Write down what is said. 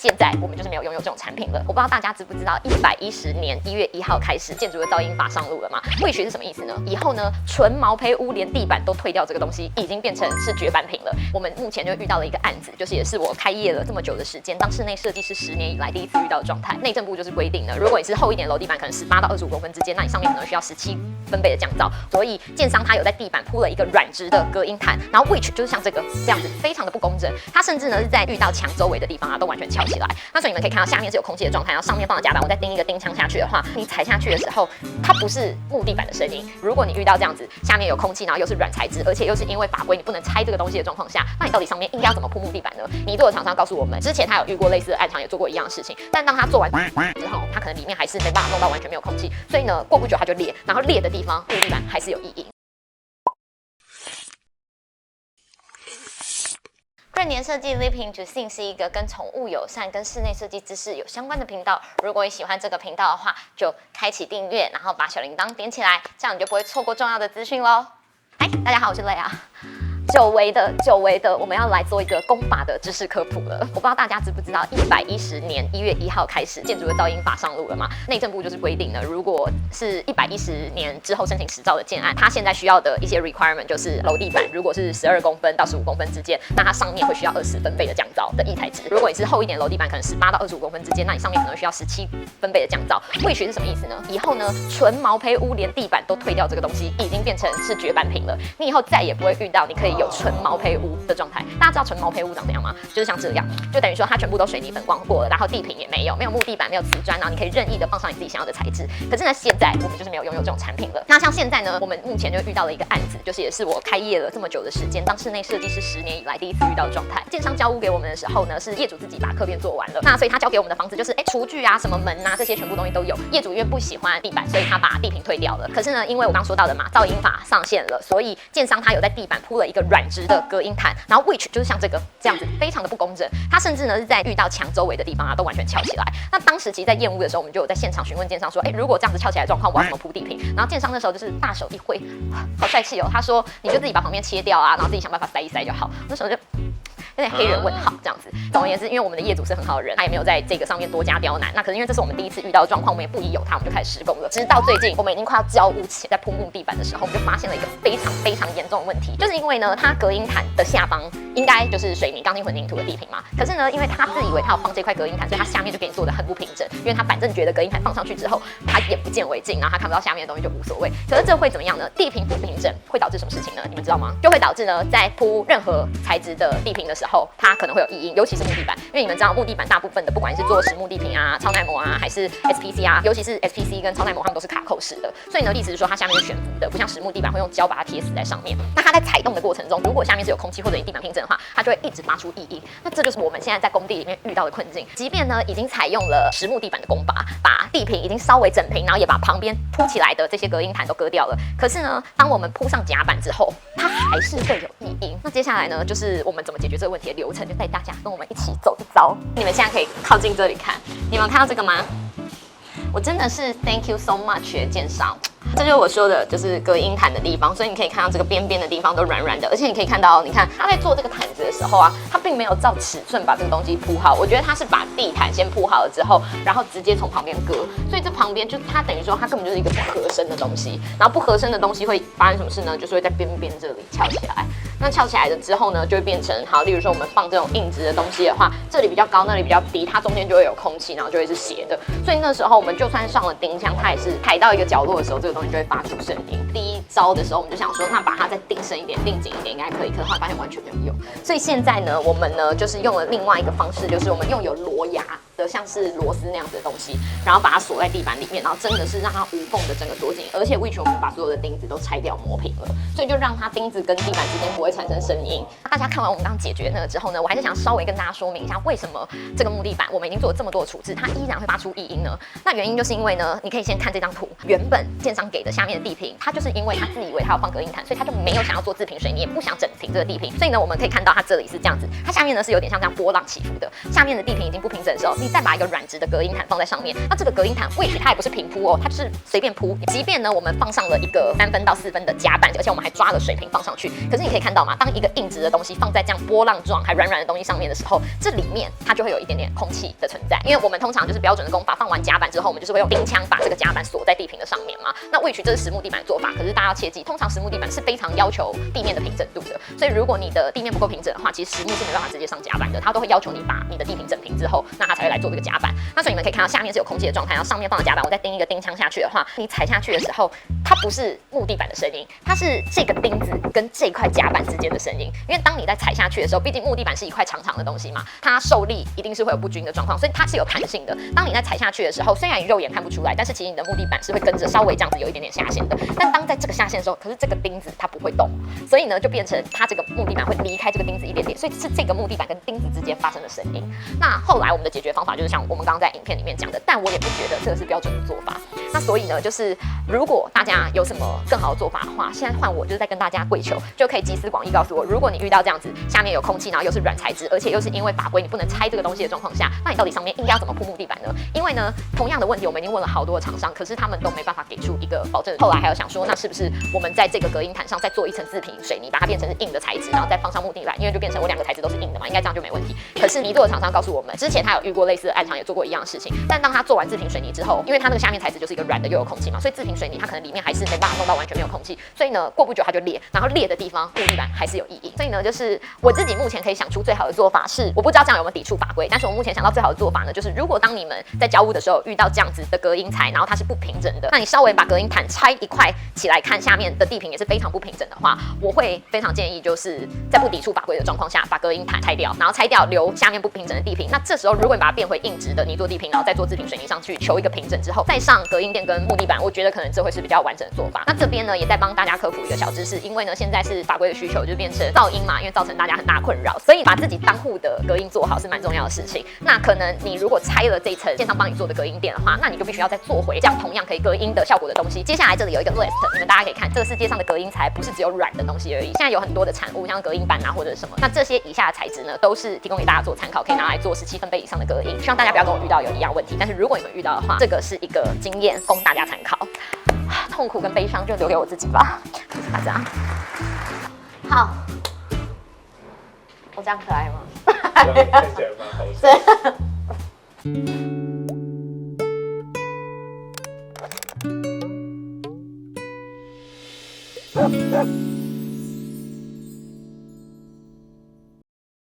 现在我们就是没有拥有这种产品了。我不知道大家知不知道，110年1月1号开始，建筑的噪音法上路了嘛？which是什么意思呢？以后呢，纯毛坯屋连地板都退掉这个东西，已经变成是绝版品了。我们目前就遇到了一个案子，就是也是我开业了这么久的时间，当室内设计师10年以来第一次遇到的状态。内政部就是规定呢，如果你是厚一点的楼地板，可能18到25公分之间，那你上面可能需要17分贝的降噪。所以建商他有在地板铺了一个软质的隔音毯，然后 which 就是像这样子，非常的不公正。它甚至呢是在遇到墙周围的地方啊，都完全翘起来。那所以你们可以看到下面是有空气的状态，然后上面放了夹板，我再钉一个钉枪下去的话，你踩下去的时候，它不是木地板的声音。如果你遇到这样子，下面有空气，然后又是软材质，而且又是因为法规你不能拆这个东西的状况下，那你到底上面应该要怎么铺木地板呢？泥做的厂商告诉我们，之前他有遇过类似的案场，也做过一样的事情，但当他做完之后，他可能里面还是没办法弄到完全没有空气，所以呢，过不久它就裂，然后裂的地方木地板还是有异音。润年设计 Living to Sing 是一个跟宠物友善、跟室内设计知识有相关的频道。如果你喜欢这个频道的话，就开启订阅，然后把小铃铛点起来，这样你就不会错过重要的资讯咯。嗨，大家好，我是蕾啊。久违的，我们要来做一个工法的知识科普了。我不知道大家知不知道，110年1月1号开始，建筑的噪音法上路了嘛？内政部就是规定呢，如果是110年之后申请实照的建案，它现在需要的一些 requirement 就是楼地板，如果是12公分到15公分之间，那它上面会需要20分贝的降噪的异材质。如果你是厚一点的楼地板，可能18到25公分之间，那你上面可能需要17分贝的降噪。which是什么意思呢？以后呢，纯毛坯屋连地板都退掉这个东西，已经变成是绝版品了。你以后再也不会遇到你可以有纯毛坯屋的状态。大家知道纯毛坯屋长怎样吗？就是像这样，就等于说它全部都水泥粉光过了，然后地坪也没有木地板，没有瓷砖，然后你可以任意的放上你自己想要的材质。可是呢，现在我们就是没有拥有这种产品了。那像现在呢，我们目前就遇到了一个案子，就是也是我开业了这么久的时间，当室内设计师10年以来第一次遇到的状态。建商交屋给我们的时候呢，是业主自己把客变做完了，那所以他交给我们的房子就是厨具啊、什么门啊这些全部东西都有。业主因为不喜欢地板，所以他把地坪退掉了。可是呢，因为我刚说到的嘛，噪音法上线了，所以建商他有在地板铺了一个软质的隔音毯，然后 which 就是像这样子，非常的不公正。它甚至呢是在遇到墙周围的地方啊，都完全翘起来。那当时其实在验屋的时候，我们就有在现场询问建商说，如果这样子翘起来的状况，我要怎么铺地坪？然后建商那时候就是大手一挥，好帅气哦，他说你就自己把旁边切掉啊，然后自己想办法塞一塞就好。那时候就有点黑人问号这样子。总而言之，因为我们的业主是很好的人，他也没有在这个上面多加刁难。那可是因为这是我们第一次遇到的状况，我们也不疑有他，我们就开始施工了。直到最近，我们已经快要交屋前，在铺木地板的时候，我们就发现了一个非常严重的问题，就是因为呢，它隔音毯的下方应该就是水泥、钢筋混凝土的地坪嘛。可是呢，因为他自以为他有放这块隔音毯，所以他下面就给你做的很不平整。因为他反正觉得隔音毯放上去之后，他眼不见为净，然后他看不到下面的东西就无所谓。可是这会怎么样呢？地坪不平整会导致什么事情呢？你们知道吗？就会导致呢，在铺任何材质的地坪的时候，它可能会有异音，尤其是木地板。因为你们知道木地板大部分的，不管是做实木地坪啊、超耐磨啊，还是 SPC 啊，尤其是 SPC 跟超耐磨，它们都是卡扣式的。所以呢，意思是说它下面是悬浮的，不像实木地板会用胶把它贴死在上面。那它在踩动的过程中，如果下面是有空气或者你地板平整的话，它就会一直发出异音。那这就是我们现在在工地里面遇到的困境。即便呢已经采用了实木地板的工法，把地坪已经稍微整平，然后也把旁边凸起来的这些隔音毯都割掉了。可是呢，当我们铺上夹板之后，它还是会有异音。那接下来呢，就是我们怎么解决这个问题的流程，就带大家跟我们一起走一遭。你们现在可以靠近这里看，你们看到这个吗？我真的是 thank you so much 建商。这就是我说的，就是隔音毯的地方，所以你可以看到这个边边的地方都软软的，而且你可以看到，你看他在做这个毯子的时候啊，他并没有照尺寸把这个东西铺好，我觉得他是把地毯先铺好了之后，然后直接从旁边割，所以这旁边就它等于说它根本就是一个不合身的东西，然后不合身的东西会发生什么事呢？就是会在边边这里翘起来。那翘起来了之后呢，就会变成好，例如说我们放这种硬质的东西的话，这里比较高，那里比较低，它中间就会有空气，然后就会是斜的。所以那时候我们就算上了钉枪，它也是抬到一个角落的时候，这个东西就会发出声音。第一招的时候，我们就想说，那把它再钉深一点、钉紧一点，应该可以。可是后来发现完全没有用。所以现在呢，我们呢就是用了另外一个方式，就是我们用有螺牙的，像是螺丝那样子的东西，然后把它锁在地板里面，然后真的是让它无缝的整个锁紧。而且which我们把所有的钉子都拆掉磨平了，所以就让它钉子跟地板之间不会产生声音。大家看完我们刚刚解决那个之后呢，我还是想稍微跟大家说明一下，为什么这个木地板我们已经做了这么多的处置，它依然会发出异音呢？那原因就是因为呢，你可以先看这张图，原本建商给的下面的地坪，它就是因为他自以为他要放隔音毯，所以他就没有想要做自平水泥，也不想整平这个地坪。所以呢，我们可以看到它这里是这样子，它下面呢是有点像这样波浪起伏的。下面的地坪已经不平整的时候，你再把一个软质的隔音毯放在上面，那这个隔音毯位置它也不是平铺哦，它就是随便铺。即便呢我们放上了一个3分到4分的夹板，而且我们还抓了水平放上去，可是你可以看到嘛，当一个硬质的东西放在这样波浪状还软软的东西上面的时候，这里面它就会有一点点空气的存在。因为我们通常就是标准的工法，放完夹板之后，我们就是会用钉枪把这个夹板锁在地坪的上面嘛。那which这是实木地板的做法，可是大家要切记，通常实木地板是非常要求地面的平整度的，所以如果你的地面不够平整的话，其实实木是没办法直接上夹板的，它都会要求你把你的地坪整平之后，那它才会来做这个夹板。那所以你们可以看到下面是有空气的状态，然后上面放了夹板，我再钉一个钉枪下去的话，你踩下去的时候，它不是木地板的声音，它是这个钉子跟这块夹板之间的声音。因为当你在踩下去的时候，毕竟木地板是一块长长的东西嘛，它受力一定是会有不均的状况，所以它是有弹性的。当你在踩下去的时候，虽然你肉眼看不出来，但是其实你的木地板是会跟着稍微这样子有一点点下陷的。但当在这个下陷的时候，可是这个钉子它不会动，所以呢就变成它这个木地板会离开这个钉子一点点，所以是这个木地板跟钉子之间发生的声音。那后来我们的解决方法就是像我们刚刚在影片里面讲的，但我也不觉得这个是标准的做法。那所以呢，就是如果大家有什么更好的做法的话，现在换我就是在跟大家跪求，就可以集思广益告诉我，如果你遇到这样子下面有空气，然后又是软材质，而且又是因为法规你不能拆这个东西的状况下，那你到底上面应该要怎么铺木地板呢？因为呢，同样的问题我们已经问了好多的厂商，可是他们都没办法给出一个保证。后来还有想说，那是不是我们在这个隔音毯上再做一层自平水泥，把它变成是硬的材质，然后再放上木地板，因为就变成我2个材质都是硬的嘛，应该这样就没问题。可是泥做的厂商告诉我们，之前他有遇过类似的案场，也做过一样的事情，但当他做完自平水泥之后，因为他那个下面材质就是一个软的又有空气嘛，所以自平水泥它可能里面还是没办法弄到完全没有空气，所以呢过不久它就裂，然后裂的地方木地板还是有异音。所以呢，就是我自己目前可以想出最好的做法是，我不知道这样有没有抵触法规，但是我目前想到最好的做法呢，就是如果当你们在交屋的时候遇到这样子的隔音材，然后它是不平整的，那你稍微把隔音毯拆一块起来看，下面的地坪也是非常不平整的话，我会非常建议就是在不抵触法规的状况下，把隔音毯拆掉，然后拆掉留下面不平整的地坪。那这时候如果你把它变回硬质的泥做地坪，然后再做自平水泥上去，求一个平整之后，再上隔音垫跟木地板，我觉得可能这会是比较完整的做法。那这边呢也在帮大家科普一个小知识，因为呢现在是法规的需求，就变成噪音嘛，因为造成大家很大困扰，所以把自己当户的隔音做好是蛮重要的事情。那可能你如果拆了这一层建商帮你做的隔音垫的话，那你就必须要再做回这样同样可以隔音的效果的东西。接下来这里有一个 list， 你们大家可以看，这个世界上的隔音材不是只有软的东西而已，现在有很多的产物，像隔音板啊或者什么，那这些以下的材质呢都是提供给大家做参考，可以拿来做17分贝以上的隔音。希望大家不要跟我遇到有一样问题，但是如果你们遇到的话，这个是一个经验供大家参考。痛苦跟悲伤就留给我自己吧，谢谢大家。好，我这样可爱吗？看起来蛮好笑。对。